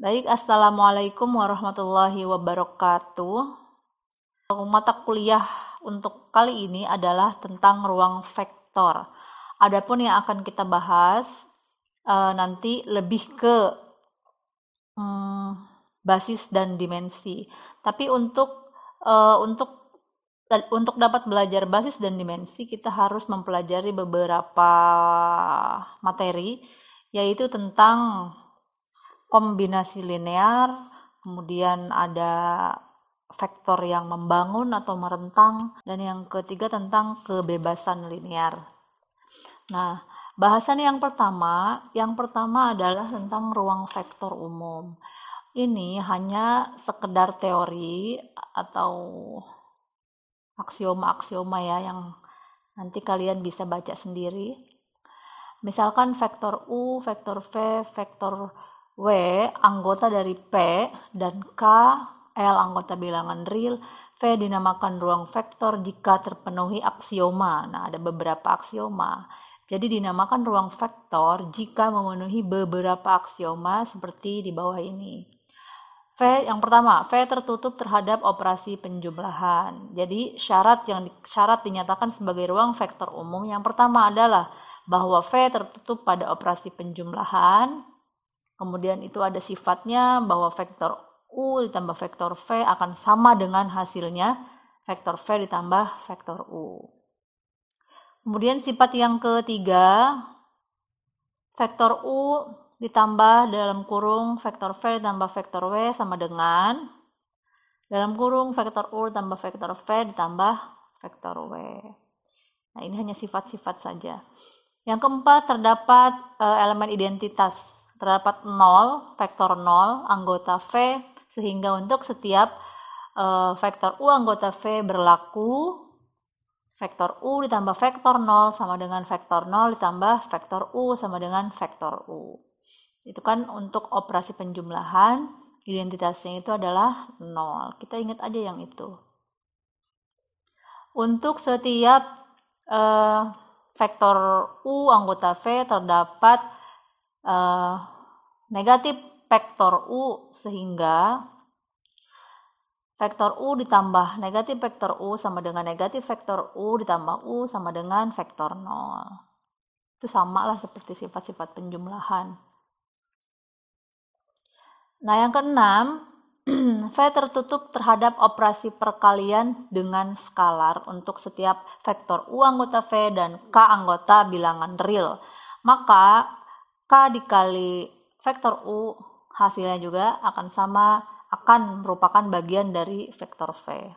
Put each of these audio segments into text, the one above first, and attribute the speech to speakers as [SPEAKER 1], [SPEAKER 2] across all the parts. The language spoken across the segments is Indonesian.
[SPEAKER 1] Baik, Assalamualaikum warahmatullahi wabarakatuh. Mata kuliah untuk kali ini adalah tentang ruang vektor. Adapun yang akan kita bahas nanti lebih ke basis dan dimensi. Tapi untuk dapat belajar basis dan dimensi, kita harus mempelajari beberapa materi, yaitu tentang kombinasi linear, kemudian ada vektor yang membangun atau merentang, dan yang ketiga tentang kebebasan linear. Nah, bahasan yang pertama adalah tentang ruang vektor umum. Ini hanya sekedar teori atau aksioma-aksioma ya, yang nanti kalian bisa baca sendiri. Misalkan vektor U, vektor V, vektor W anggota dari P dan K, L anggota bilangan real, V dinamakan ruang vektor jika terpenuhi aksioma. Nah, ada beberapa aksioma. Jadi dinamakan ruang vektor jika memenuhi beberapa aksioma seperti di bawah ini. Yang pertama, V tertutup terhadap operasi penjumlahan. Jadi syarat dinyatakan sebagai ruang vektor umum yang pertama adalah bahwa V tertutup pada operasi penjumlahan. Kemudian itu ada sifatnya bahwa vektor U ditambah vektor V akan sama dengan hasilnya vektor V ditambah vektor U. Kemudian sifat yang ketiga, vektor U ditambah dalam kurung vektor V ditambah vektor W sama dengan dalam kurung vektor U ditambah vektor V ditambah vektor W. Nah, ini hanya sifat-sifat saja. Yang keempat, terdapat elemen identitas. Terdapat 0, vektor 0, anggota V, sehingga untuk setiap vektor U anggota V berlaku vektor U ditambah vektor 0 sama dengan vektor 0 ditambah vektor U sama dengan vektor U. Itu kan untuk operasi penjumlahan, identitasnya itu adalah 0. Kita ingat aja yang itu. Untuk setiap vektor U anggota V terdapat negatif vektor U, sehingga vektor U ditambah negatif vektor U sama dengan negatif vektor U ditambah U sama dengan vektor 0. Itu sama lah seperti sifat-sifat penjumlahan. Nah, yang keenam, V tertutup terhadap operasi perkalian dengan skalar untuk setiap vektor U anggota V dan K anggota bilangan real. Maka K dikali vektor U hasilnya juga akan merupakan bagian dari vektor V.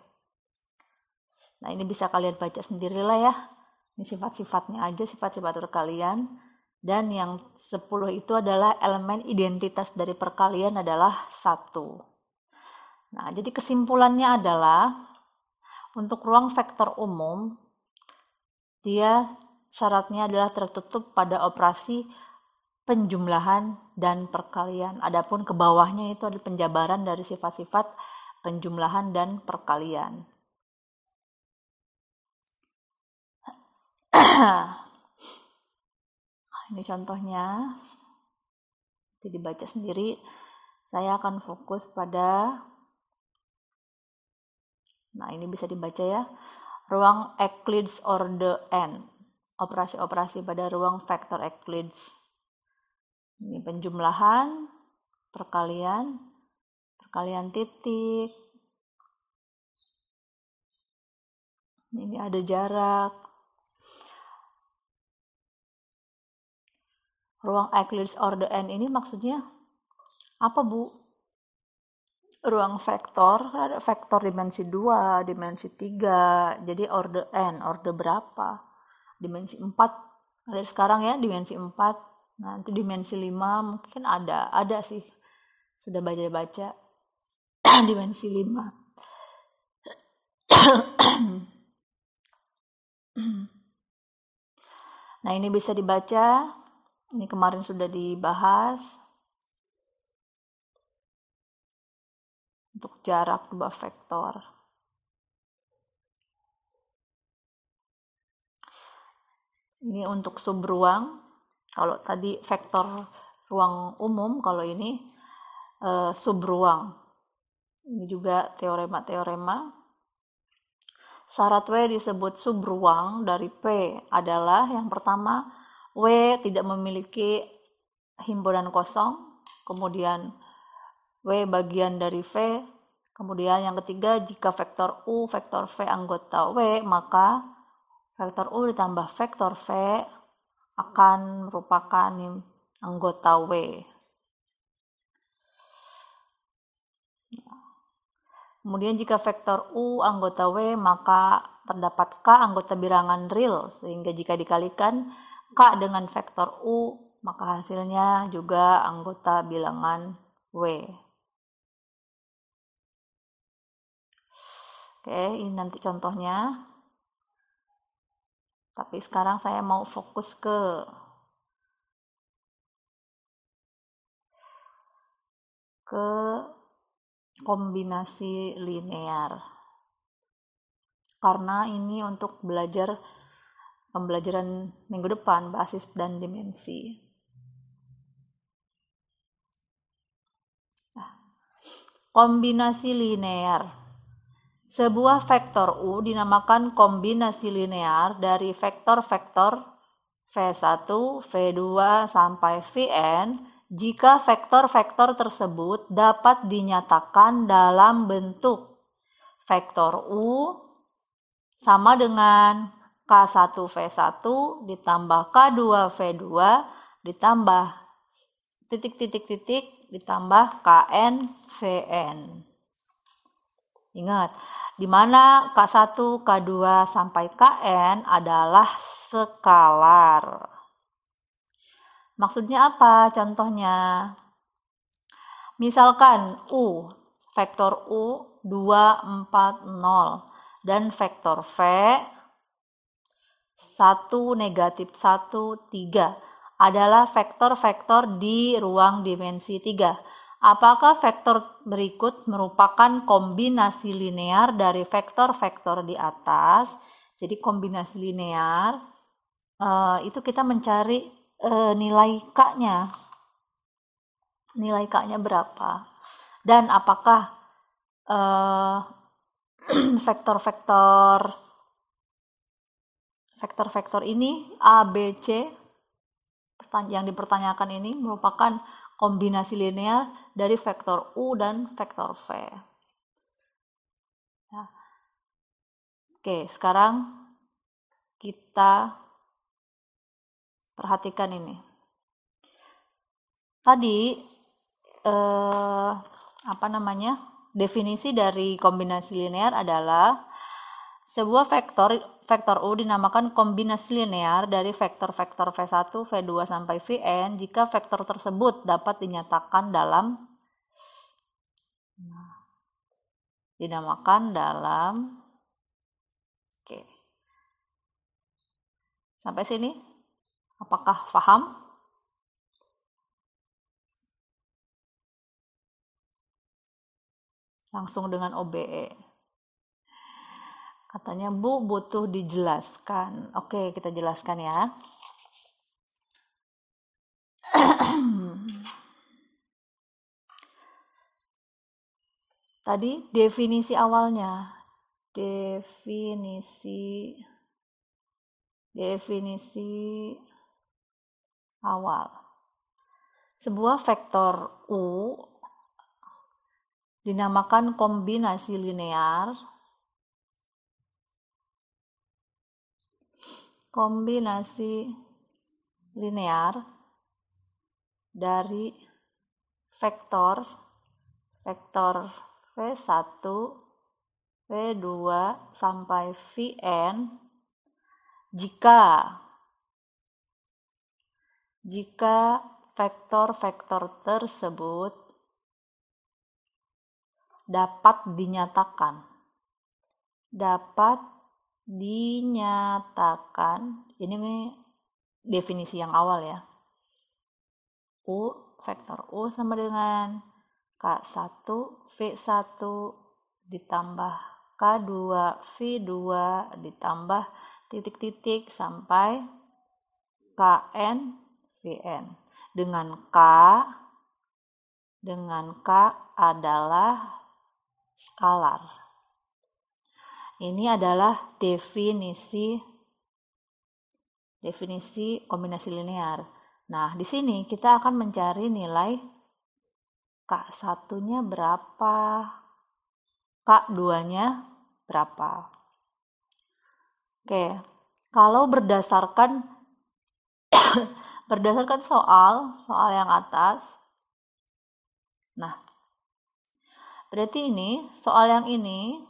[SPEAKER 1] Nah, ini bisa kalian baca sendirilah ya. Ini sifat-sifatnya aja, sifat-sifat perkalian. Dan yang 10 itu adalah elemen identitas dari perkalian adalah 1. Nah, jadi kesimpulannya adalah untuk ruang vektor umum, dia syaratnya adalah tertutup pada operasi penjumlahan dan perkalian. Adapun ke bawahnya itu adalah penjabaran dari sifat-sifat penjumlahan dan perkalian. Ini contohnya, nanti dibaca sendiri. Saya akan fokus pada, nah ini bisa dibaca ya, ruang Euclid's order n, operasi-operasi pada ruang vektor Euclid's. Ini penjumlahan, perkalian titik, ini ada jarak. Ruang Euclid's order n ini maksudnya apa, Bu? Ruang vektor, ada vektor dimensi 2, dimensi 3, jadi order n, order berapa? Dimensi 4, ada sekarang ya, dimensi 4, nanti dimensi 5 mungkin ada sih, sudah baca-baca dimensi 5. Nah, ini bisa dibaca, ini kemarin sudah dibahas. Untuk jarak 2 vektor. Ini untuk subruang. Kalau tadi vektor ruang umum, kalau ini subruang. Ini juga teorema-teorema. Syarat W disebut subruang dari P adalah yang pertama, W tidak memiliki himpunan kosong, kemudian W bagian dari V, kemudian yang ketiga, jika vektor U, vektor V anggota W, maka vektor U ditambah vektor V akan merupakan anggota W. Kemudian jika vektor U anggota W, maka terdapat K anggota bilangan real, sehingga jika dikalikan K dengan vektor U, maka hasilnya juga anggota bilangan W. Oke, ini nanti contohnya. Tapi sekarang saya mau fokus ke kombinasi linear. Karena ini untuk pembelajaran minggu depan, basis dan dimensi. Kombinasi linear. Sebuah vektor U dinamakan kombinasi linear dari vektor-vektor V1, V2 sampai Vn jika vektor-vektor tersebut dapat dinyatakan dalam bentuk vektor U sama dengan K1V1 ditambah K2V2 ditambah titik-titik-titik ditambah KN-VN. Ingat, di mana K1, K2 sampai Kn adalah skalar. Maksudnya apa? Contohnya, misalkan U, vektor U 2, 4, 0 dan vektor V 1, negatif 1, 3 adalah vektor-vektor di ruang dimensi 3. Apakah vektor berikut merupakan kombinasi linear dari vektor-vektor di atas? Jadi kombinasi linear itu kita mencari nilai K-nya. Nilai K-nya berapa? Dan apakah vektor-vektor ini A, B, C yang dipertanyakan ini merupakan kombinasi linear dari vektor U dan vektor V. Ya. Oke, sekarang kita perhatikan ini. Tadi definisi dari kombinasi linear adalah sebuah vektor U dinamakan kombinasi linear dari vektor-vektor V1, V2 sampai Vn jika vektor tersebut dapat dinyatakan dalam Oke. Sampai sini apakah paham? Langsung dengan OBE. Katanya Bu butuh dijelaskan. Oke, kita jelaskan ya. Tadi definisi awalnya. Definisi awal. Sebuah vektor U dinamakan kombinasi linear dari vektor V1, V2 sampai Vn jika vektor-vektor tersebut dapat dinyatakan. Ini definisi yang awal ya. Vektor U sama dengan K1 V1 ditambah K2 V2 ditambah titik-titik sampai KN Vn dengan K dengan K adalah skalar. Ini adalah definisi kombinasi linear. Nah, di sini kita akan mencari nilai K1-nya berapa, K2-nya berapa. Oke, kalau berdasarkan soal yang atas. Nah, berarti ini soal yang ini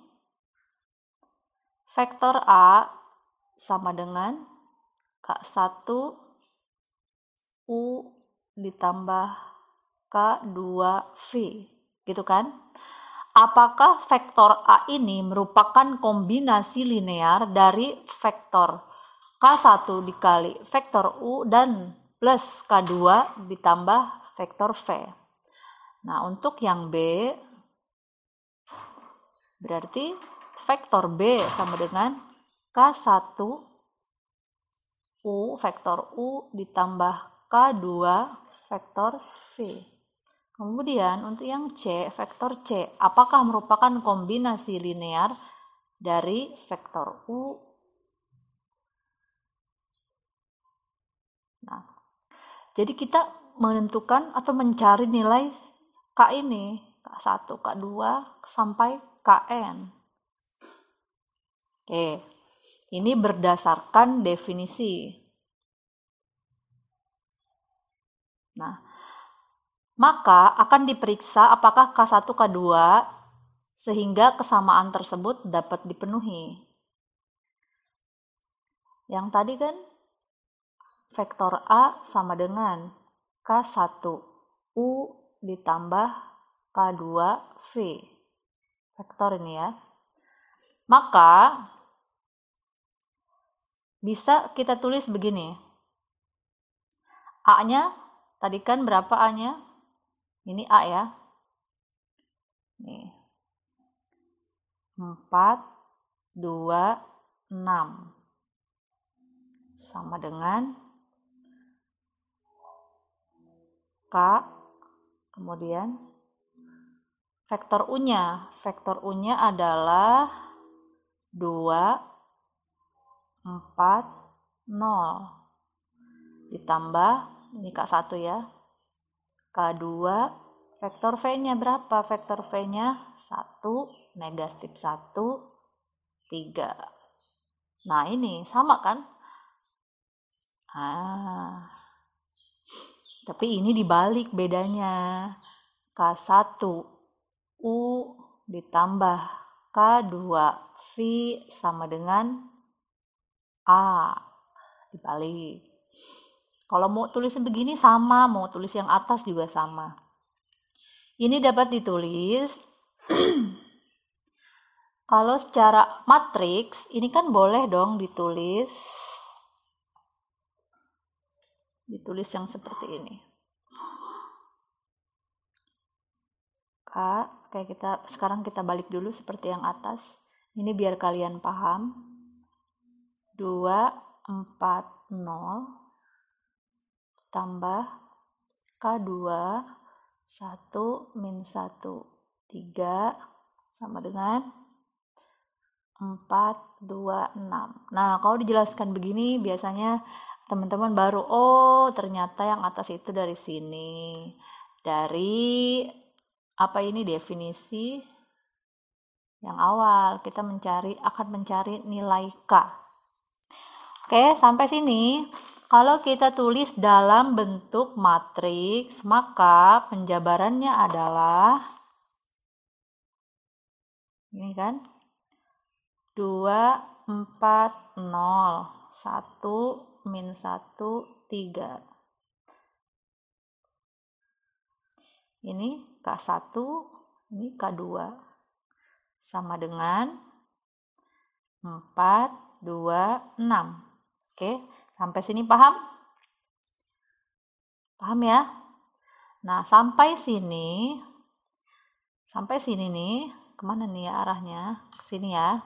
[SPEAKER 1] vektor A sama dengan K1 U ditambah K2 V, gitu kan? Apakah vektor A ini merupakan kombinasi linear dari vektor K1 dikali vektor U dan plus K2 ditambah vektor V. Nah, untuk yang B, berarti vektor B sama dengan K1 U vektor U ditambah K2 vektor V. Kemudian untuk yang C, vektor C, apakah merupakan kombinasi linear dari vektor U? Nah, jadi kita menentukan atau mencari nilai K ini, K1, K2, sampai Kn. Oke, ini berdasarkan definisi. Nah, maka akan diperiksa apakah K1, K2 sehingga kesamaan tersebut dapat dipenuhi. Yang tadi kan vektor A sama dengan K1 U ditambah K2 V. Vektor ini ya. Maka bisa kita tulis begini. A-nya tadi kan berapa A-nya? Ini A ya. Nih. 4, 2, 6. Sama dengan K, kemudian vektor U-nya. Vektor U-nya adalah 2, 4, 0. Ditambah, ini K1 ya. K2, vektor V-nya berapa? Vektor V-nya 1, negatif 1, 3. Nah, ini sama kan? Tapi ini dibalik bedanya. K1 U ditambah K2 V sama dengan A. Dibalik. Kalau mau tulis begini sama, mau tulis yang atas juga sama. Ini dapat ditulis kalau secara matriks, ini kan boleh dong ditulis yang seperti ini. Sekarang kita balik dulu seperti yang atas. Ini biar kalian paham. 2, 4, 0 tambah K2 1 min 1 3 sama dengan 4, 2, 6. Nah, kalau dijelaskan begini biasanya teman-teman baru, oh ternyata yang atas itu dari sini. Dari apa ini definisi yang awal, kita akan mencari nilai K. Oke, sampai sini. Kalau kita tulis dalam bentuk matriks, maka penjabarannya adalah ini kan 2, 4, 0 1 min 1, 3. Ini K1, ini K2. Sama dengan 4, 2, 6. Oke, sampai sini paham? Paham ya? Nah, sampai sini nih, kemana nih ya arahnya? Ke sini ya.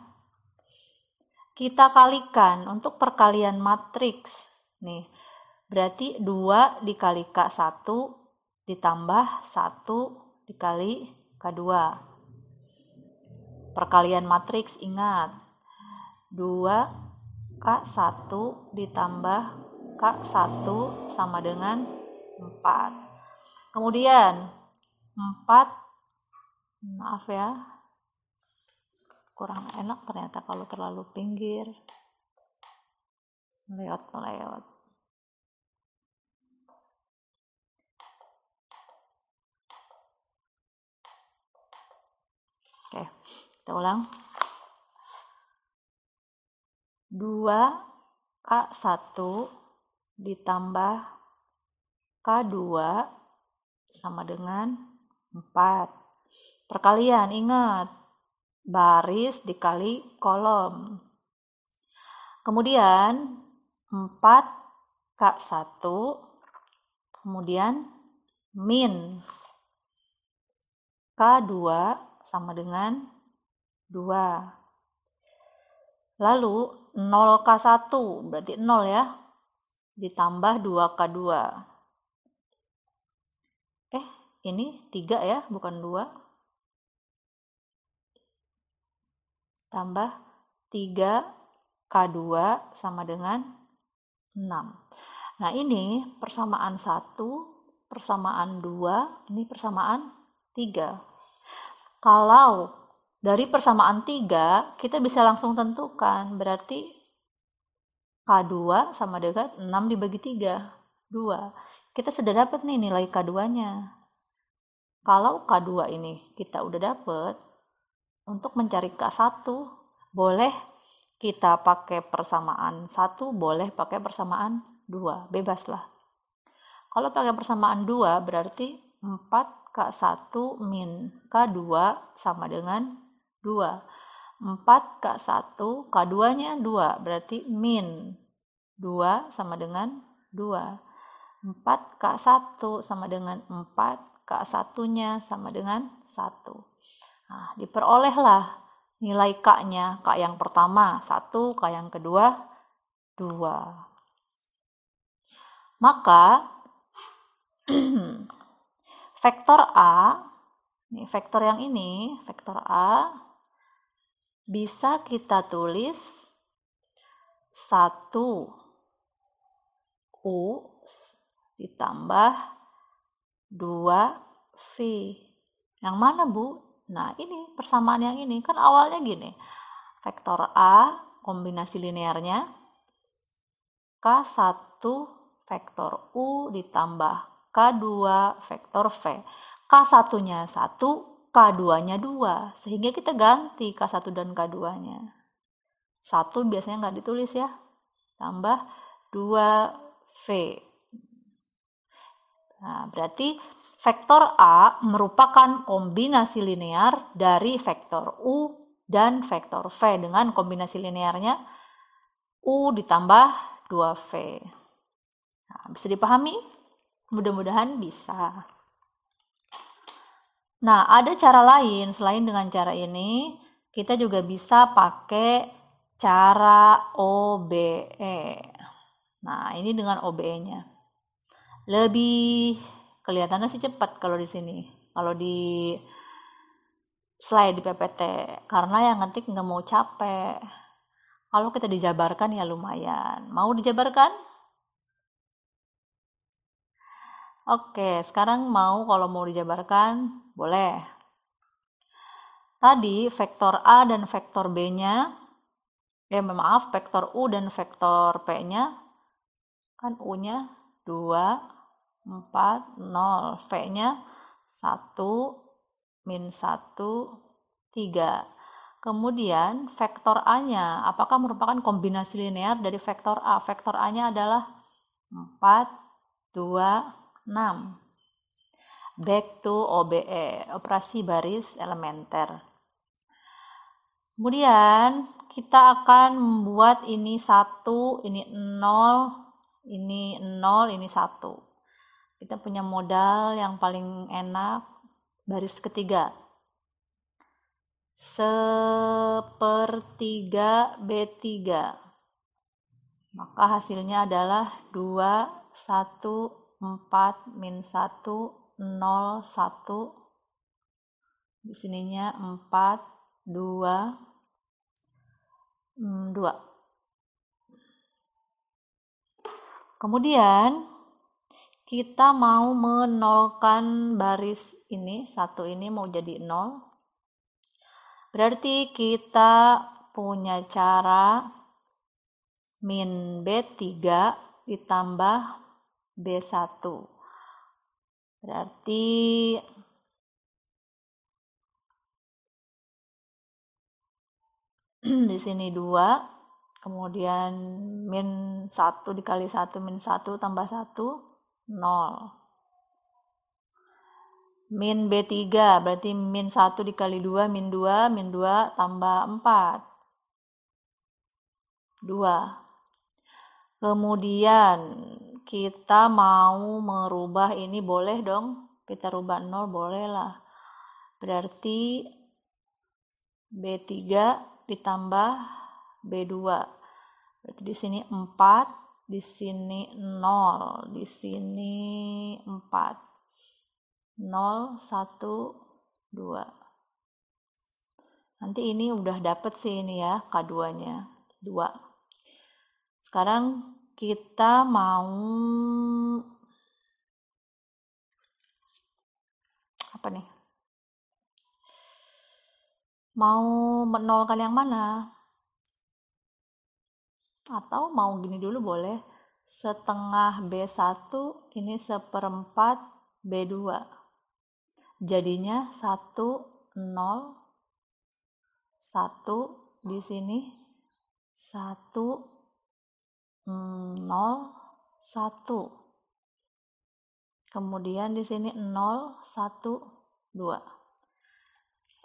[SPEAKER 1] Kita kalikan untuk perkalian matriks. Nih, berarti 2 dikali K1 ditambah 1 dikali K2. Perkalian matriks, ingat. 2K1 ditambah K1 sama dengan 4. Kemudian 4, maaf ya, kurang enak ternyata kalau terlalu pinggir. Melewat. Oke, kita ulang. 2K1 ditambah K2 sama dengan 4. Perkalian, ingat, baris dikali kolom. Kemudian 4K1, kemudian min K2 sama dengan 2. Lalu 0K1, berarti 0 ya, ditambah 2K2. Ini 3 ya, bukan 2. Tambah 3K2 sama dengan 6. Nah, ini persamaan 1, persamaan 2, ini persamaan 3. Kalau dari persamaan 3, kita bisa langsung tentukan, berarti K2 sama dengan 6 dibagi 3, 2. Kita sudah dapat nih nilai K2-nya. Kalau K2 ini kita udah dapat, untuk mencari K1, boleh kita pakai persamaan 1, boleh pakai persamaan 2, bebas lah. Kalau pakai persamaan 2, berarti 4K1 min K2 sama dengan 2. 4K1, K2-nya 2, berarti min 2 sama dengan 2. 4K1 sama dengan 4, K1-nya sama dengan 1. Nah, diperolehlah nilai K-nya. K yang pertama 1, K yang kedua 2. Maka vektor A, ini vektor yang ini, vektor A, bisa kita tulis 1 U ditambah 2V. Yang mana, Bu? Nah, ini persamaan yang ini. Kan awalnya gini. Vektor A, kombinasi linearnya, K1 vektor U ditambah K2 vektor V. K1-nya 1, K2-nya 2. Sehingga kita ganti K1 dan K2-nya. 1 biasanya nggak ditulis ya. Tambah 2V. Nah, berarti vektor A merupakan kombinasi linear dari vektor U dan vektor V dengan kombinasi linearnya U ditambah 2V. Nah, bisa dipahami? Mudah-mudahan bisa. Nah, ada cara lain selain dengan cara ini. Kita juga bisa pakai cara OBE. Nah, ini dengan OBE-nya. Lebih kelihatannya sih cepat kalau di sini. Kalau di slide di PPT. Karena yang ngetik nggak mau capek. Kalau kita dijabarkan ya lumayan. Mau dijabarkan? Oke, sekarang kalau mau dijabarkan, boleh. Tadi vektor A dan vektor B-nya, vektor U dan vektor P-nya, kan U-nya 2, 4, 0. V-nya 1, min 1, 3. Kemudian vektor A-nya, apakah merupakan kombinasi linear dari vektor A? Vektor A-nya adalah 4, 2, 6. Back to OBE, operasi baris elementer. Kemudian kita akan membuat ini 1, ini 0, ini 0, ini 1. Kita punya modal yang paling enak, baris ketiga. Sepertiga B3. Maka hasilnya adalah 2, 1, 4, min 1, 0, 1. Di sininya 4, 2, 2. Kemudian kita mau menolkan baris ini, 1 ini mau jadi 0. Berarti kita punya cara min B3 ditambah B1. Berarti di sini 2, kemudian min 1 dikali 1 min 1 tambah 1, 0. Min B3 berarti min 1 dikali 2 min 2, min 2 tambah 4, 2. Kemudian kita mau merubah ini, boleh dong kita rubah 0, boleh lah. Berarti B3 ditambah B2. Berarti di sini 4, di sini 0, di sini 4. 0, 1, 2. Nanti ini udah dapet sih ini ya, K2-nya 2. Sekarang kita mau apa nih? Mau menolkan yang mana? Atau mau gini dulu boleh, setengah B1 ini 1/4 B2. Jadinya 1, 0, 1 di sini, 1, 0, 1. Kemudian di sini 0, 1, 2.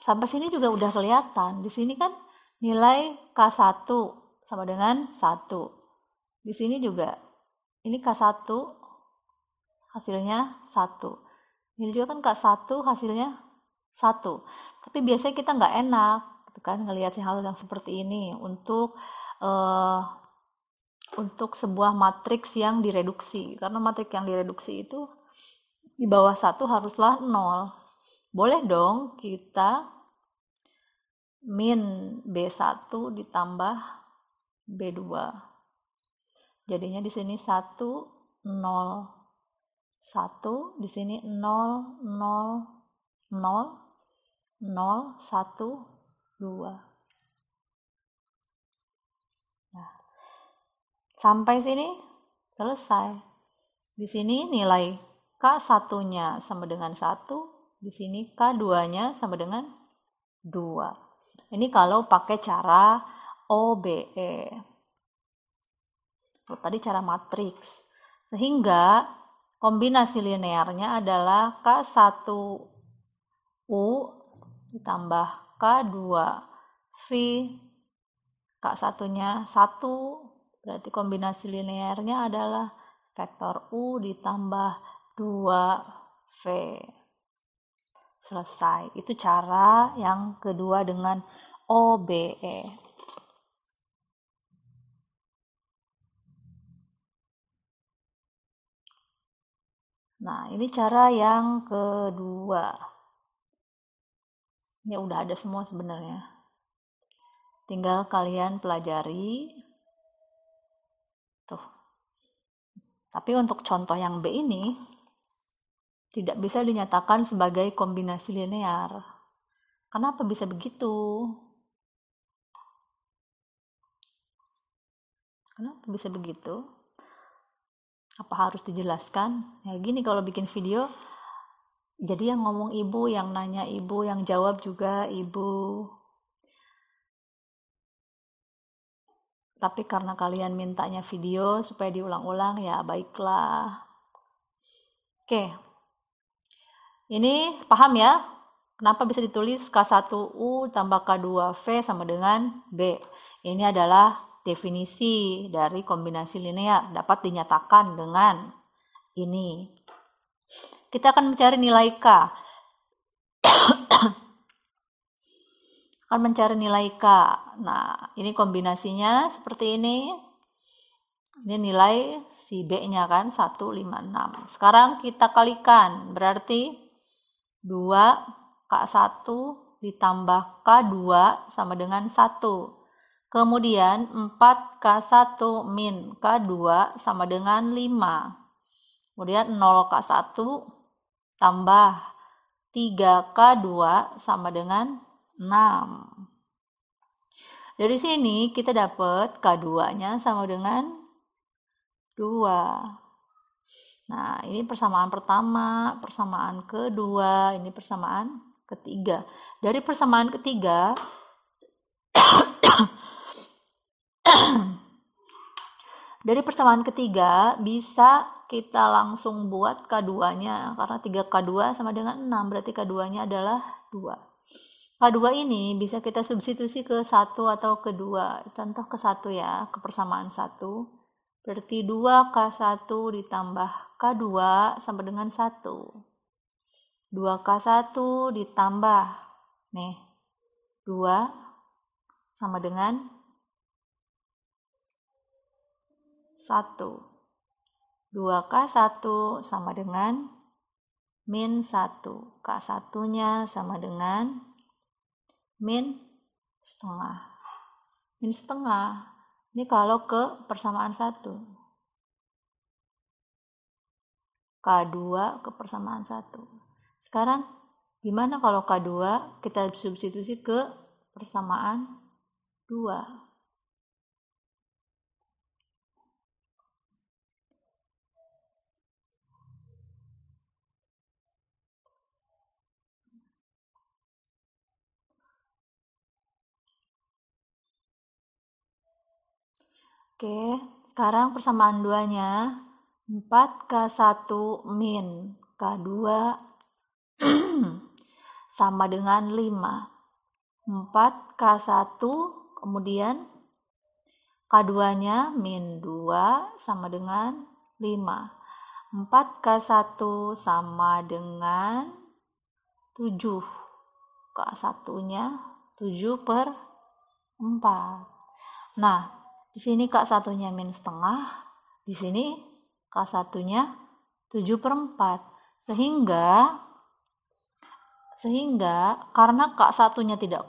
[SPEAKER 1] Sampai sini juga udah kelihatan. Di sini kan nilai K1 sama dengan 1. Di sini juga ini K1 hasilnya 1. Ini juga kan K1 hasilnya 1. Tapi biasanya kita nggak enak gitu kan ngelihat hal yang seperti ini untuk sebuah matriks yang direduksi. Karena matriks yang direduksi itu di bawah 1 haruslah 0. Boleh dong kita min B1 ditambah B2. Jadinya di sini 1, 0, 1, di sini 0, 0, 0, 0, 1, 2. Nah, sampai sini selesai. Di sini nilai K1-nya sama dengan 1, di sini K2-nya sama dengan 2. Ini kalau pakai cara OBE. Tadi cara matriks. Sehingga kombinasi linearnya adalah K1U ditambah K2V, K1-nya 1, berarti kombinasi linearnya adalah vektor U ditambah 2V. Selesai. Itu cara yang kedua dengan OBE. Nah, ini cara yang kedua. Ini udah ada semua sebenarnya. Tinggal kalian pelajari. Tuh. Tapi untuk contoh yang B ini tidak bisa dinyatakan sebagai kombinasi linear. Kenapa bisa begitu? Kenapa bisa begitu? Apa harus dijelaskan? Ya gini, kalau bikin video, jadi yang ngomong ibu, yang nanya ibu, yang jawab juga ibu. Tapi karena kalian mintanya video supaya diulang-ulang, ya baiklah. Oke. Ini paham ya? Kenapa bisa ditulis K1U tambah K2V sama dengan B? Ini adalah definisi dari kombinasi linear, dapat dinyatakan dengan ini. Kita akan mencari nilai K. Akan mencari nilai K. Nah, ini kombinasinya seperti ini. Ini nilai si B-nya kan 156. Sekarang kita kalikan, berarti 2K1 ditambah K2 sama dengan 1. Kemudian 4K1 min K2 sama dengan 5. Kemudian 0K1 tambah 3K2 sama dengan 6. Dari sini kita dapat K2-nya sama dengan 2. Nah, ini persamaan pertama, persamaan kedua, ini persamaan ketiga. Dari persamaan ketiga, bisa kita langsung buat K2-nya, karena 3K2 sama dengan 6, berarti K2-nya adalah 2. K2 ini bisa kita substitusi ke 1 atau ke 2. Contoh ke 1 ya, ke persamaan 1. Berarti 2K1 ditambah K2 sama dengan 1. 2K1 ditambah, nih, 2 sama dengan 1. 2K1 sama dengan min 1. K1-nya sama dengan min setengah. Min setengah. Ini kalau ke persamaan 1. K2 ke persamaan 1. Sekarang gimana kalau K2 kita substitusi ke persamaan 2? Oke, sekarang persamaan 2-nya 4K1 min K2 sama dengan 5. 4K1 kemudian K2-nya min 2 sama dengan 5. 4K1 sama dengan 7. K1-nya 7/4. Nah, di sini K1-nya min setengah, di sini K1-nya 7/4. Sehingga karena K1-nya tidak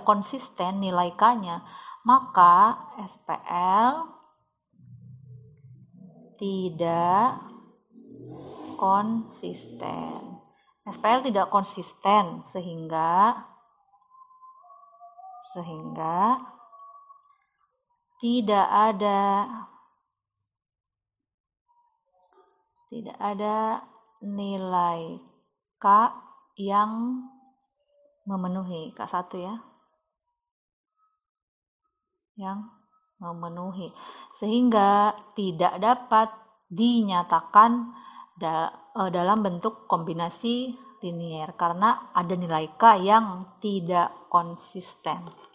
[SPEAKER 1] konsisten nilai K-nya, maka SPL tidak konsisten. SPL tidak konsisten sehingga tidak ada nilai K yang memenuhi, K1 ya, yang memenuhi, sehingga tidak dapat dinyatakan dalam bentuk kombinasi linier karena ada nilai K yang tidak konsisten.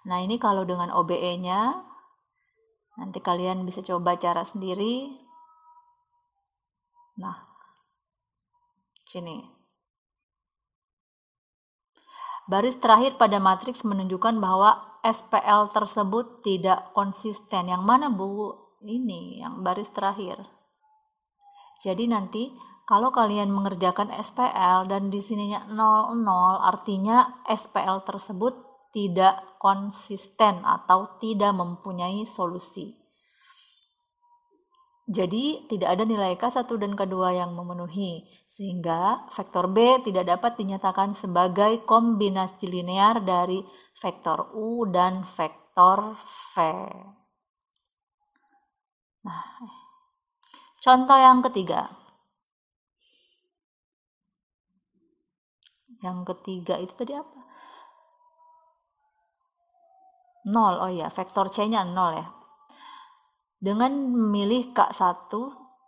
[SPEAKER 1] Nah, ini kalau dengan OBE-nya, nanti kalian bisa coba cara sendiri. Nah, sini. Baris terakhir pada matriks menunjukkan bahwa SPL tersebut tidak konsisten. Yang mana, Bu? Ini, yang baris terakhir. Jadi nanti kalau kalian mengerjakan SPL dan di sininya 0,0, artinya SPL tersebut tidak konsisten atau tidak mempunyai solusi. Jadi tidak ada nilai K1 dan K2 yang memenuhi, sehingga vektor B tidak dapat dinyatakan sebagai kombinasi linear dari vektor U dan vektor V. Nah, contoh yang ketiga. Yang ketiga itu tadi apa? 0, oh ya, vektor C-nya 0 ya. Dengan memilih K1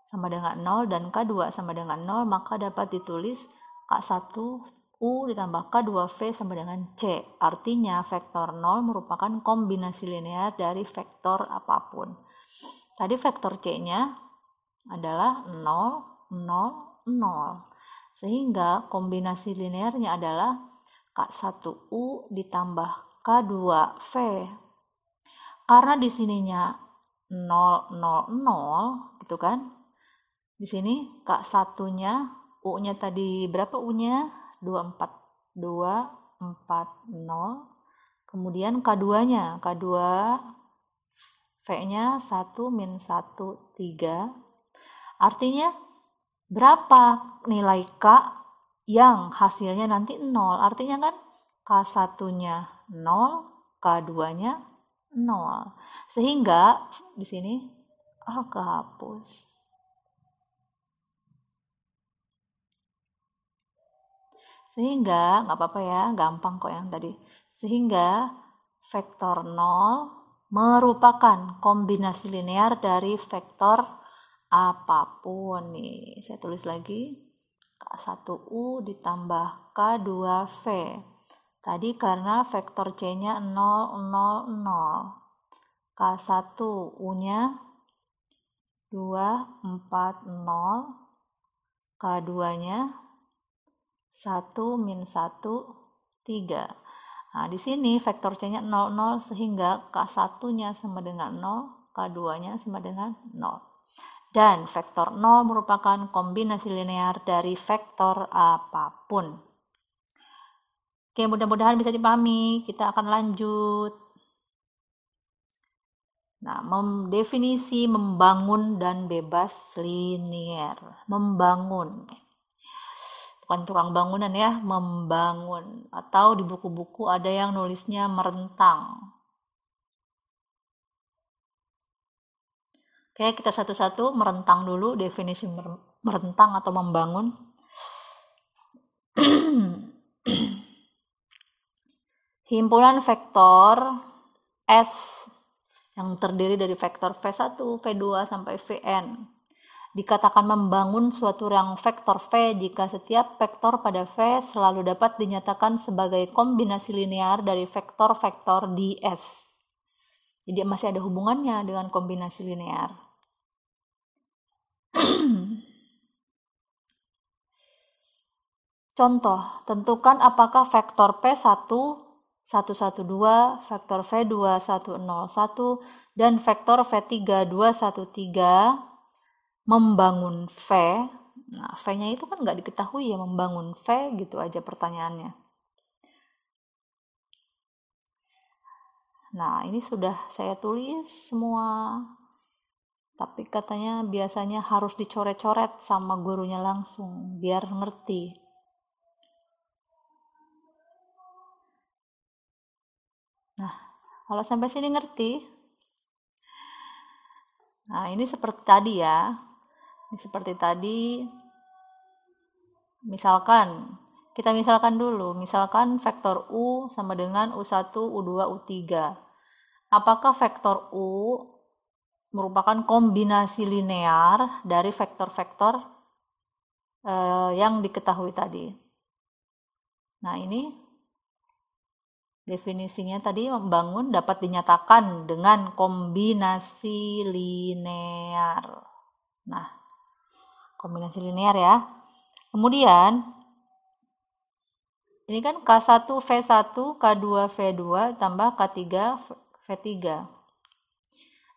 [SPEAKER 1] sama dengan 0 dan K2 sama dengan 0, maka dapat ditulis K1 U ditambah K2V sama dengan C. Artinya vektor 0 merupakan kombinasi linear dari vektor apapun. Tadi vektor C-nya adalah 0, 0, 0. Sehingga kombinasi linearnya adalah K1U ditambah K2V. Karena di sininya 0, 0, 0, gitu kan. Di sini K1-nya, U-nya tadi berapa U-nya? 24, 2, 4, 0. Kemudian K2-nya, K2 V-nya 1 min 1, 3. Artinya berapa nilai K yang hasilnya nanti 0? Artinya kan K1-nya 0, K2-nya 0. Sehingga di sini kehapus. Sehingga nggak apa-apa ya, gampang kok yang tadi. Sehingga vektor 0 merupakan kombinasi linear dari vektor apapun. Nih, saya tulis lagi. K1U ditambah K2V. Tadi karena vektor C-nya 0, 0, 0. K1U-nya 2, 4, 0. K2-nya 1 min 1, 3. Nah, di sini vektor C-nya 0, 0 sehingga K1-nya sama dengan 0, K2-nya sama dengan 0. Dan vektor 0 merupakan kombinasi linear dari vektor apapun. Oke, mudah-mudahan bisa dipahami. Kita akan lanjut. Nah, definisi membangun dan bebas linear. Membangun. Bukan tukang bangunan ya, membangun. Atau di buku-buku ada yang nulisnya merentang. Oke, kita satu-satu merentang dulu definisi merentang atau membangun. Himpunan vektor S yang terdiri dari vektor V1, V2, sampai Vn dikatakan membangun suatu rang vektor V jika setiap vektor pada V selalu dapat dinyatakan sebagai kombinasi linear dari vektor-vektor di S. Jadi masih ada hubungannya dengan kombinasi linear. Contoh, tentukan apakah vektor P1, 112, vektor V2, 101, dan vektor V3, 213 membangun V. Nah, V-nya itu kan nggak diketahui ya, membangun V, gitu aja pertanyaannya. Nah, ini sudah saya tulis semua. Tapi katanya biasanya harus dicoret-coret sama gurunya langsung, biar ngerti. Nah, kalau sampai sini ngerti. Nah, ini seperti tadi ya. Ini seperti tadi. Misalkan, kita misalkan dulu. Misalkan vektor U sama dengan U1, U2, U3. Apakah vektor U merupakan kombinasi linear dari vektor-vektor yang diketahui tadi? Nah, ini definisinya tadi membangun dapat dinyatakan dengan kombinasi linear. Nah, kombinasi linear ya. Kemudian, ini kan K1 V1, K2 V2, tambah K3 V3.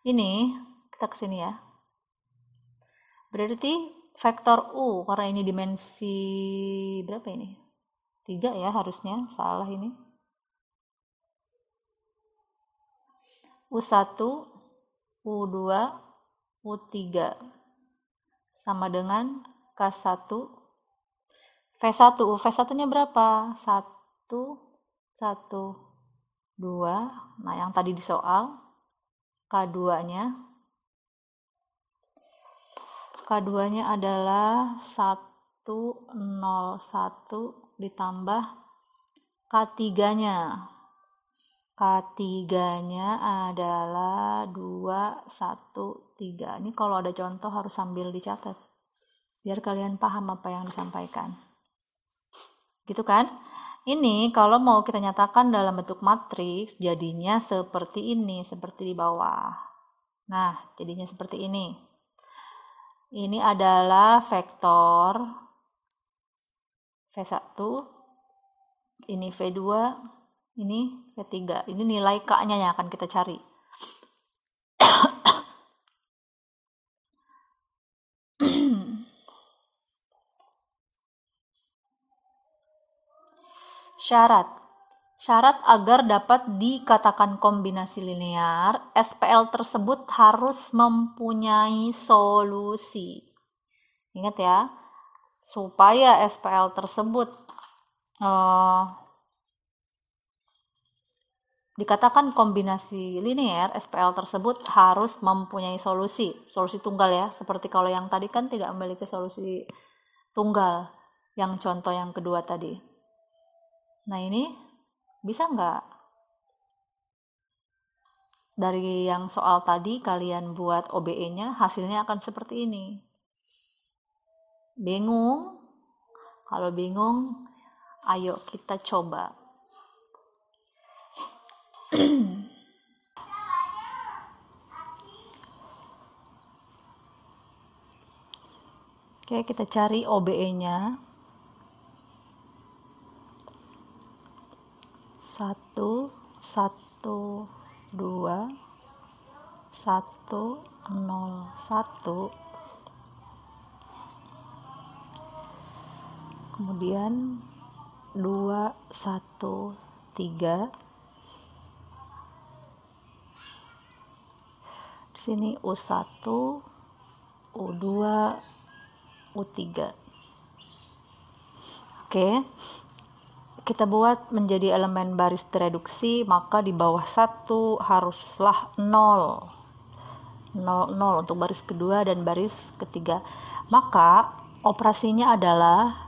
[SPEAKER 1] Ini, kita ke sini ya. Berarti vektor U, karena ini dimensi berapa ini? 3 ya harusnya, salah ini. U1, U2, U3 sama dengan K1, V1. V1-nya berapa? 1, 1, 2. Nah, yang tadi di soal. K2-nya adalah 101 ditambah K3-nya. K3-nya adalah 213. Ini kalau ada contoh harus sambil dicatat. Biar kalian paham apa yang disampaikan. Gitu kan? Ini kalau mau kita nyatakan dalam bentuk matriks, jadinya seperti ini, seperti di bawah. Nah, jadinya seperti ini. Ini adalah vektor V1, ini V2, Ini B3. Ini nilai K-nya yang akan kita cari. Syarat agar dapat dikatakan kombinasi linear, SPL tersebut harus mempunyai solusi. Ingat ya, supaya SPL tersebut dikatakan kombinasi linear, SPL tersebut harus mempunyai solusi tunggal ya, seperti kalau yang tadi kan tidak memiliki solusi tunggal, yang contoh yang kedua tadi. Nah ini bisa nggak dari yang soal tadi kalian buat OBE-nya, hasilnya akan seperti ini? Bingung? Kalau bingung, ayo kita coba. Oke, kita cari OBE-nya. 1, 1, 2, 1, 0, 1. Kemudian 2, 1, 3. Di sini U1, U2, U3. Oke. Kita buat menjadi elemen baris tereduksi, maka di bawah 1 haruslah 0. 0, 0 untuk baris kedua dan baris ketiga. Maka operasinya adalah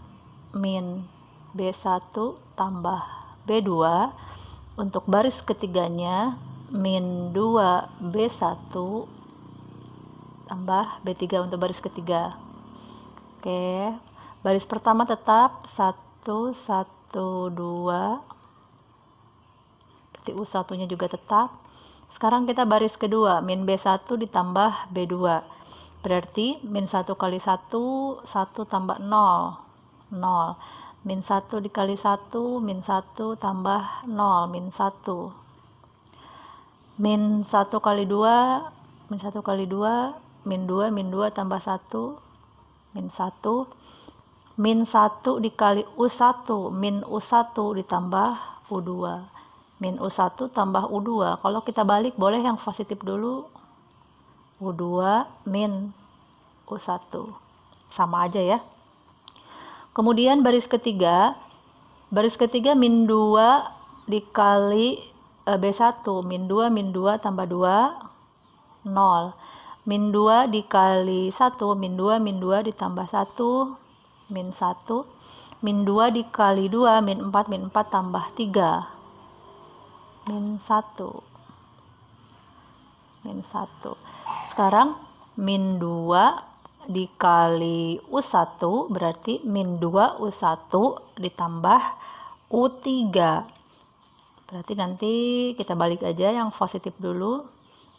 [SPEAKER 1] min B1 tambah B2. Untuk baris ketiganya min 2 B1 tambah B3 untuk baris ketiga. Oke, baris pertama tetap 1, 1, 2. Berarti U1 nya juga tetap. Sekarang kita baris kedua, min B1 ditambah B2. Berarti min 1 kali 1, 1 tambah 0, 0. Min 1 dikali 1, min 1 tambah 0, min 1. Min 1 kali 2, min 1 kali 2, min 2, min 2 tambah 1, min 1. Min 1 dikali U1, min U1 ditambah U2. Min U1 tambah U2. Kalau kita balik boleh yang positif dulu. U2 min U1. Sama aja ya. Kemudian baris ketiga min 2 dikali B1. Min 2 tambah 2, 0. Min 2 dikali 1, min 2 ditambah 1, min 1. Min 2 dikali 2, min 4 tambah 3, min 1. Min 1. Sekarang min 2 dikali U1 berarti min 2 U1 ditambah U3. Berarti nanti kita balik aja yang positif dulu.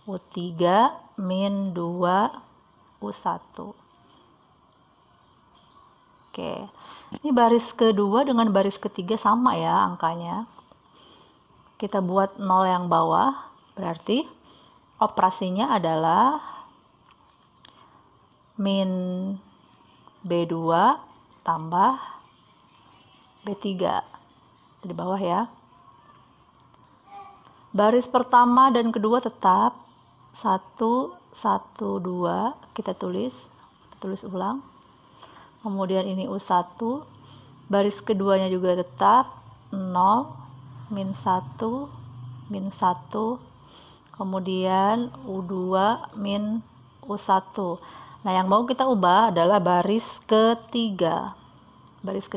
[SPEAKER 1] U3 min 2 U1. Oke. Ini baris kedua dengan baris ketiga sama ya angkanya. Kita buat 0 yang bawah, berarti operasinya adalah min B2 tambah B3 di bawah ya. Baris pertama dan kedua tetap 1, 1, 2 kita tulis ulang. Kemudian ini U1, baris keduanya juga tetap 0, min 1, min 1, kemudian U2 min U1. Nah yang mau kita ubah adalah baris ketiga. Baris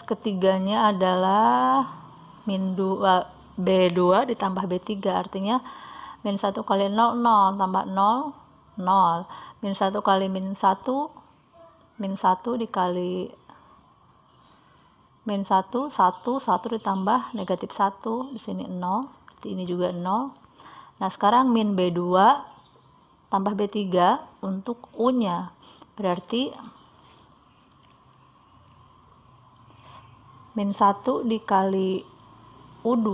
[SPEAKER 1] ketiganya adalah min 2 B2 ditambah B3, artinya min 1 kali 0, 0 tambah 0, 0. Min 1 kali min 1, min 1 dikali min 1, 1 ditambah negatif 1, di sini 0, ini juga 0. Nah sekarang min B2 tambah B3 untuk U-nya, berarti min 1 dikali U2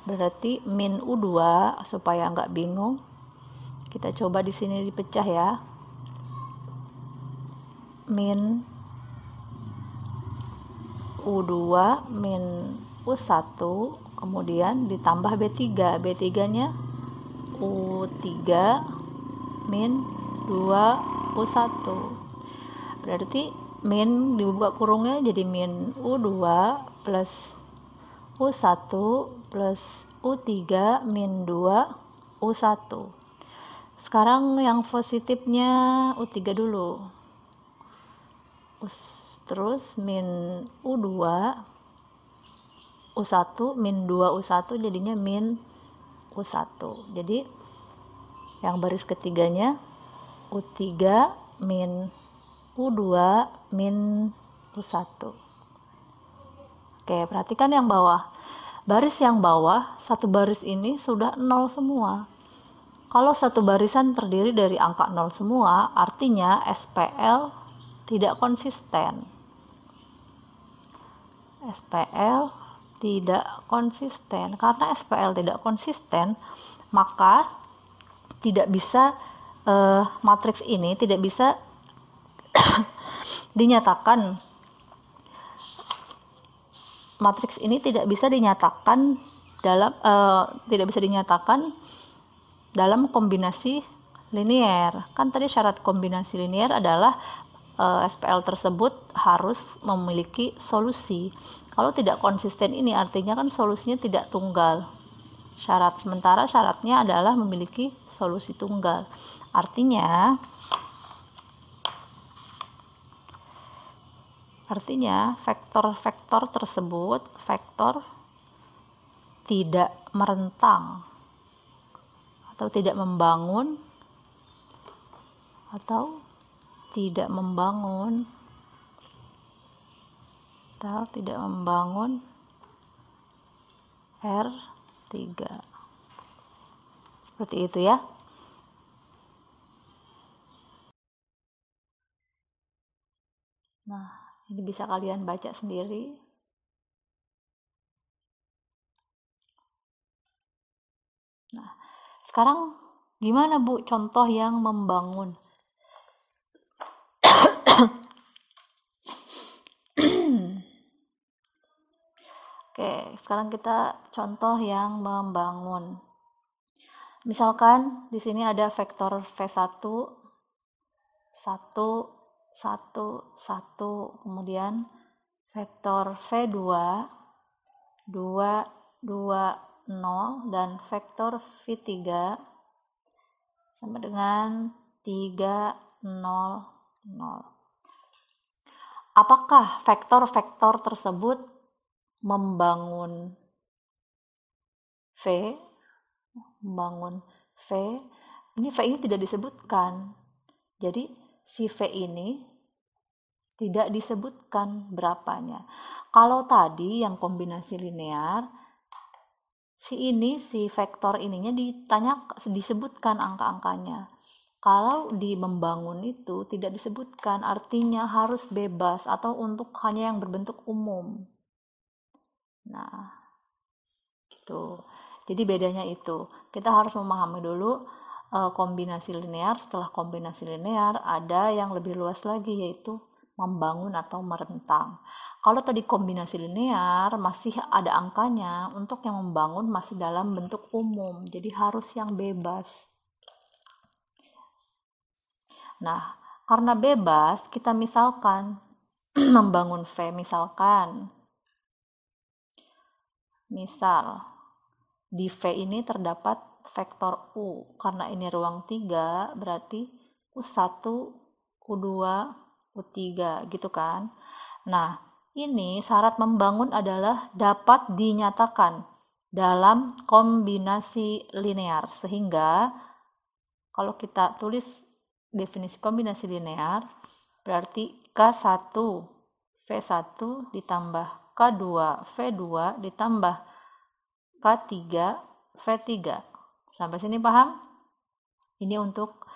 [SPEAKER 1] berarti min U2, supaya nggak bingung. Kita coba di sini dipecah ya. Min U2 min U1, kemudian ditambah B3. B3-nya U3 min 2 U1. Berarti min dibuka kurungnya jadi min U2 plus U1 plus U3 min 2 U1. Sekarang yang positifnya U3 dulu. Terus min U2 U1 min 2 U1 jadinya min U1. Jadi yang baris ketiganya U3 min U2 min U1. Oke, perhatikan yang bawah. Baris yang bawah, satu baris ini sudah 0 semua. Kalau satu barisan terdiri dari angka 0 semua, artinya SPL tidak konsisten. SPL tidak konsisten. Karena SPL tidak konsisten, maka tidak bisa matriks ini tidak bisa dinyatakan. Matriks ini tidak bisa dinyatakan dalam kombinasi linier. Kan tadi syarat kombinasi linier adalah SPL tersebut harus memiliki solusi. Kalau tidak konsisten ini artinya kan solusinya tidak tunggal. Sementara syaratnya adalah memiliki solusi tunggal. Artinya vektor-vektor tersebut vektor tidak merentang atau tidak membangun R3. Seperti itu ya. Nah, ini bisa kalian baca sendiri. Nah, sekarang gimana Bu contoh yang membangun? Oke, sekarang kita contoh yang membangun. Misalkan di sini ada vektor V1 1 1 1, kemudian vektor V2 2 2 0 dan vektor V3 sama dengan 3 0 0. Apakah vektor-vektor tersebut membangun V? Ini V ini tidak disebutkan. Jadi si V ini tidak disebutkan berapanya. Kalau tadi yang kombinasi linear, si vektor ininya disebutkan angka-angkanya. Kalau di membangun itu tidak disebutkan, artinya harus bebas atau untuk hanya yang berbentuk umum. Nah, gitu. Jadi bedanya itu. Kita harus memahami dulu kombinasi linear. Setelah kombinasi linear ada yang lebih luas lagi, yaitu membangun atau merentang. Kalau tadi kombinasi linear masih ada angkanya, untuk yang membangun masih dalam bentuk umum, jadi harus yang bebas. Nah, karena bebas, kita misalkan membangun V, misal di V ini terdapat vektor U. Karena ini ruang 3, berarti U1, U2, U3 gitu kan. Nah, ini syarat membangun adalah dapat dinyatakan dalam kombinasi linear. Sehingga kalau kita tulis definisi kombinasi linear, berarti K1 V1 ditambah K2 V2 ditambah K3 V3. Sampai sini paham? Ini untuk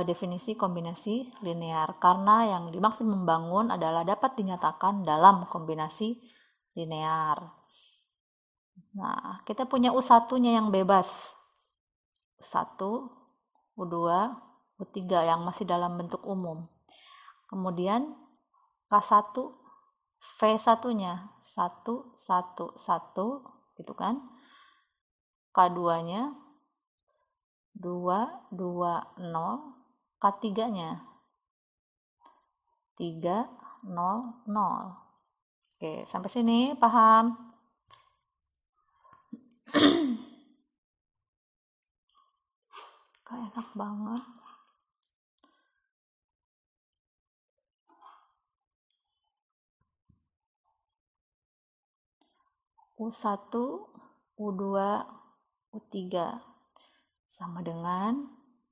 [SPEAKER 1] definisi kombinasi linear, karena yang dimaksud membangun adalah dapat dinyatakan dalam kombinasi linear. Nah, kita punya U1-nya yang bebas. U1, U2, U3 yang masih dalam bentuk umum. Kemudian K1, V1-nya 1, 1, 1, gitu kan. K2-nya 2, 2, 0. K3-nya 3, 0, 0. Oke, sampai sini paham? Kayak enak banget. U1, U2, U3 sama dengan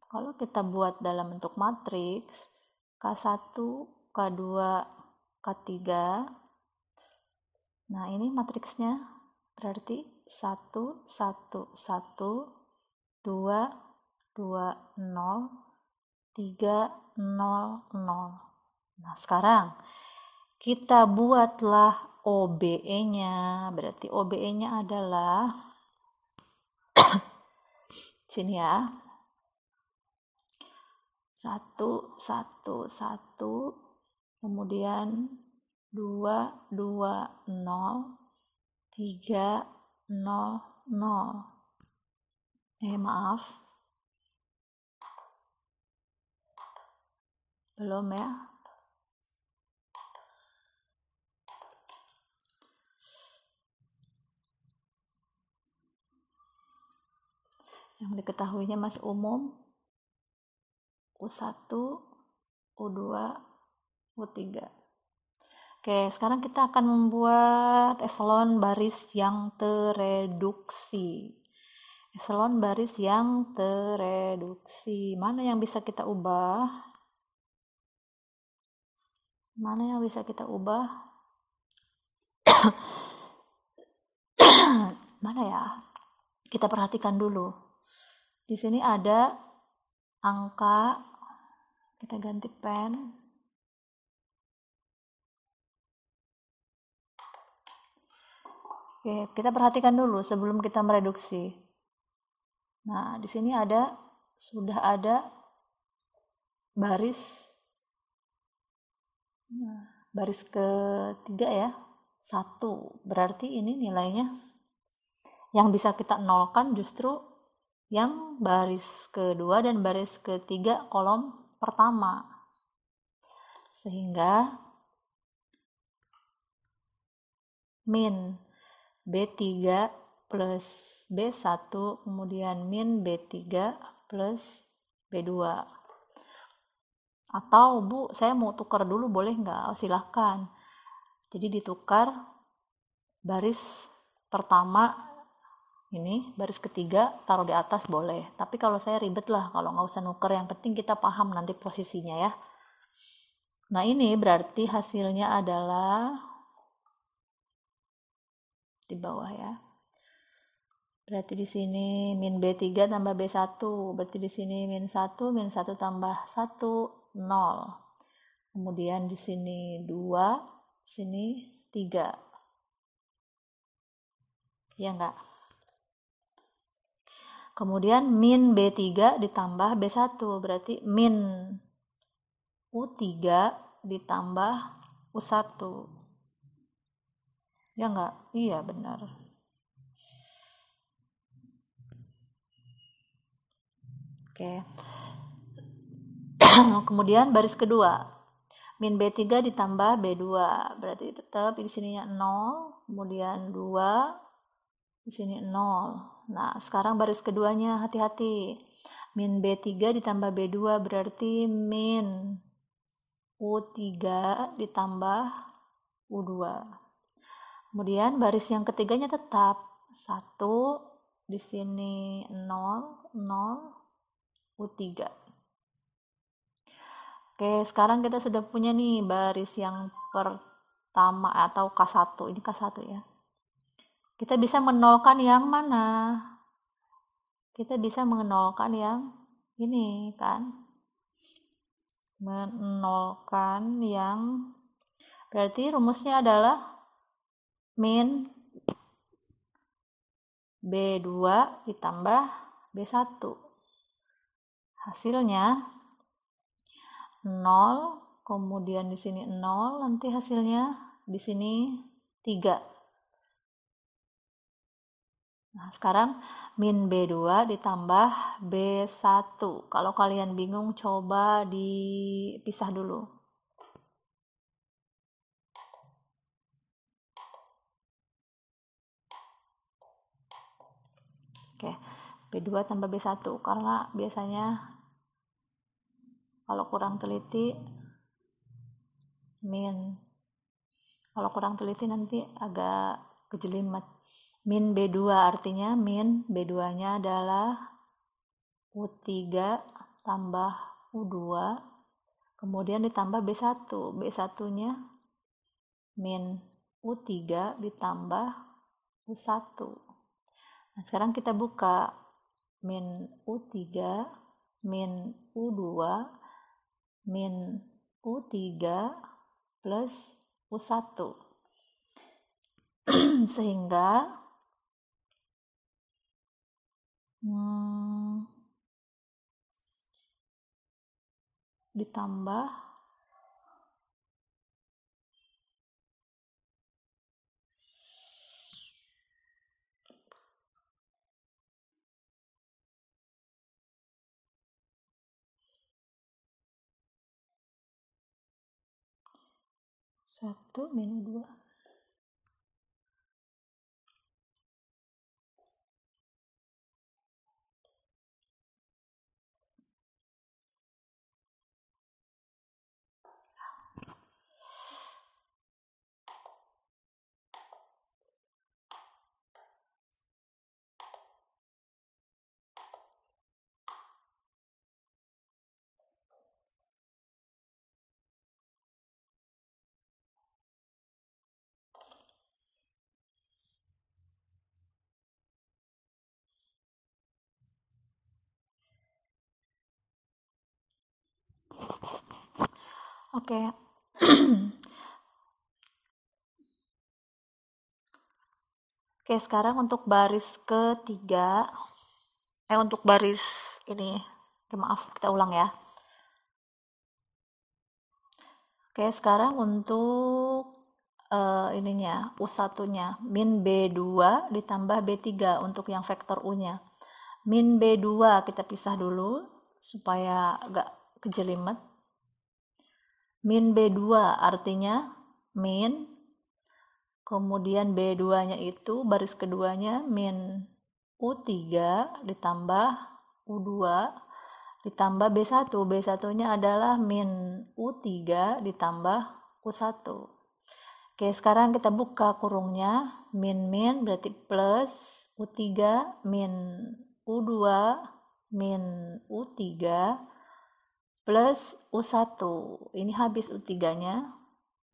[SPEAKER 1] kalau kita buat dalam bentuk matriks K1, K2, K3. Nah, ini matriksnya berarti 1, 1, 1, 2, 2, 0, 3, 0, 0. Nah, sekarang kita buatlah OBE-nya. Berarti OBE-nya adalah sini ya. 1, 1, 1, kemudian 2, 2, 0, 3, 0, 0. Maaf. Belum ya. Yang diketahuinya masih umum. U1, U2, U3. Oke, sekarang kita akan membuat eselon baris yang tereduksi. Eselon baris yang tereduksi. Mana yang bisa kita ubah? Mana yang bisa kita ubah? Mana ya? Kita perhatikan dulu. Di sini ada angka. Kita ganti pen. Oke, kita perhatikan dulu sebelum kita mereduksi. Nah, di sini sudah ada baris ketiga ya, 1. Berarti ini nilainya yang bisa kita nolkan justru yang baris kedua dan baris ketiga kolom pertama. Sehingga min B3 plus B1 kemudian min B3 plus B2. Atau Bu, saya mau tukar dulu boleh nggak? Silahkan. Jadi ditukar baris pertama ini, baris ketiga taruh di atas boleh. Tapi kalau saya ribet lah, kalau nggak usah nuker, yang penting kita paham nanti posisinya ya. Nah, ini berarti hasilnya adalah di bawah ya. Berarti di sini min B3 tambah B1. Berarti di sini min 1 tambah 1, 0. Kemudian di sini 2, sini 3. Ya enggak? Kemudian min B3 ditambah B1. Berarti min U3 ditambah U1. Ya enggak? Iya benar. Oke. Kemudian baris kedua. Min B3 ditambah B2. Berarti tetap di sininya 0, kemudian 2, di sini 0. Nah, sekarang baris keduanya hati-hati. Min B3 ditambah B2 berarti min U3 ditambah U2. Kemudian baris yang ketiganya tetap 1, di sini 0, 0, U3. Oke, sekarang kita sudah punya nih baris yang pertama atau K1. Ini K1 ya. Kita bisa menolkan yang mana? Kita bisa menolkan yang ini kan. Menolkan yang berarti rumusnya adalah min B2 ditambah B1. Hasilnya 0, kemudian di sini 0, nanti hasilnya di sini 3. Nah, sekarang min B2 ditambah B1. Kalau kalian bingung, coba dipisah dulu. Oke, B2 tambah B1, karena biasanya kalau kurang teliti nanti agak kejelimet. Min B2 artinya min B2-nya adalah U3 tambah U2, kemudian ditambah B1. B1-nya min U3 ditambah U1. Nah, sekarang kita buka min U3, min U2, min U3 plus U1. Sehingga ditambah satu min 2. Oke. Oke, sekarang untuk baris ketiga, untuk baris ini, maaf, kita ulang ya. Oke, sekarang untuk ininya, U1-nya, min B2 ditambah B3 untuk yang vektor U-nya. Min B2 kita pisah dulu, supaya agak kejelimet. Min B2 artinya min, kemudian B2-nya itu baris keduanya min U3 ditambah U2 ditambah B1. B1-nya adalah min U3 ditambah U1. Oke, sekarang kita buka kurungnya. Min berarti plus U3 min U2 min U3 plus U1. Ini habis U3-nya.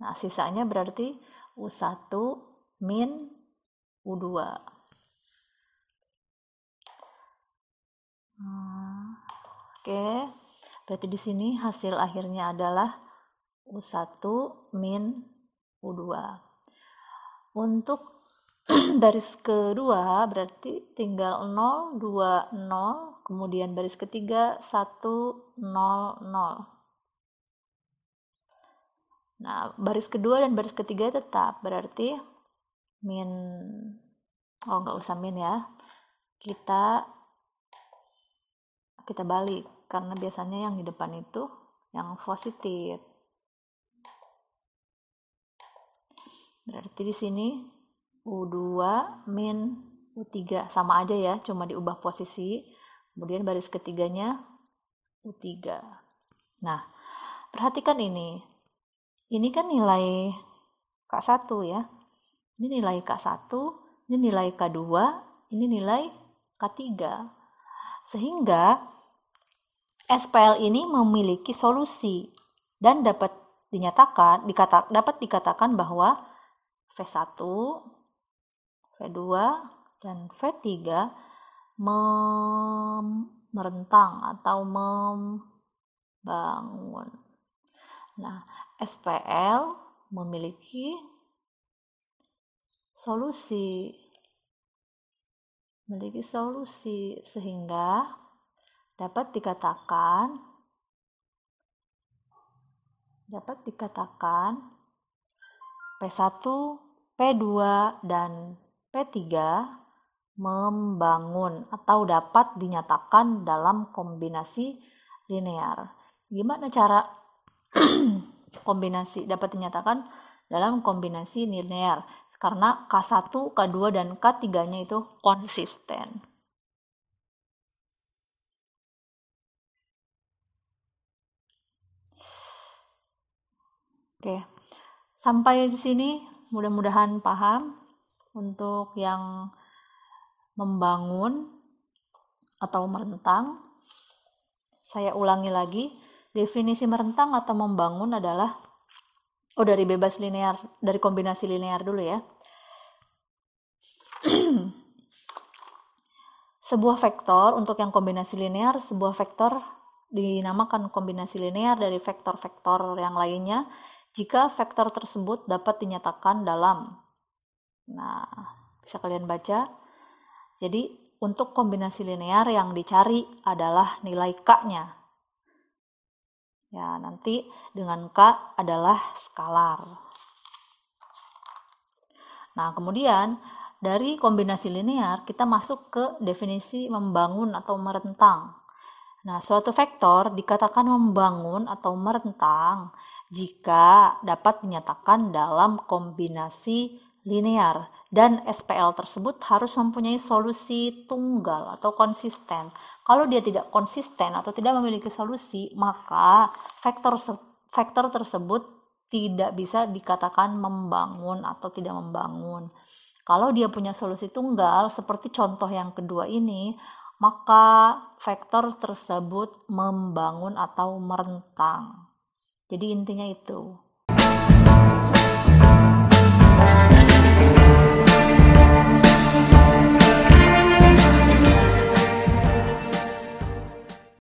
[SPEAKER 1] Nah, sisanya berarti U1 min U2. Oke, berarti di sini hasil akhirnya adalah U1 min U2. Untuk baris kedua berarti tinggal 0, 2, 0, kemudian baris ketiga 1, 0, 0. Nah, baris kedua dan baris ketiga tetap, berarti min, nggak usah min ya, kita balik, karena biasanya yang di depan itu yang positif. Berarti di sini U2 min U3 sama aja ya, cuma diubah posisi. Kemudian baris ketiganya U3. Nah, perhatikan ini. Ini kan nilai K1 ya. Ini nilai K1, ini nilai K2, ini nilai K3. Sehingga SPL ini memiliki solusi dan dapat dikatakan bahwa V1, V2, dan V3 merentang atau membangun. Nah, SPL memiliki solusi, sehingga dapat dikatakan P1, P2, dan P3 membangun atau dapat dinyatakan dalam kombinasi linear. Gimana cara kombinasi dapat dinyatakan dalam kombinasi linear? Karena K1, K2, dan K3-nya itu konsisten. Oke, sampai di sini mudah-mudahan paham. Untuk yang membangun atau merentang, saya ulangi lagi, definisi merentang atau membangun adalah dari bebas linear, dari kombinasi linear dulu ya. Sebuah vektor, untuk yang kombinasi linear, sebuah vektor dinamakan kombinasi linear dari vektor-vektor yang lainnya jika vektor tersebut dapat dinyatakan dalam. Nah, bisa kalian baca. Jadi, untuk kombinasi linear yang dicari adalah nilai K-nya. Ya, nanti dengan K adalah skalar. Nah, kemudian dari kombinasi linear kita masuk ke definisi membangun atau merentang. Nah, suatu vektor dikatakan membangun atau merentang jika dapat dinyatakan dalam kombinasi linear dan SPL tersebut harus mempunyai solusi tunggal atau konsisten. Kalau dia tidak konsisten atau tidak memiliki solusi, maka vektor tersebut tidak bisa dikatakan membangun atau tidak membangun. Kalau dia punya solusi tunggal, seperti contoh yang kedua ini, maka vektor tersebut membangun atau merentang. Jadi intinya itu.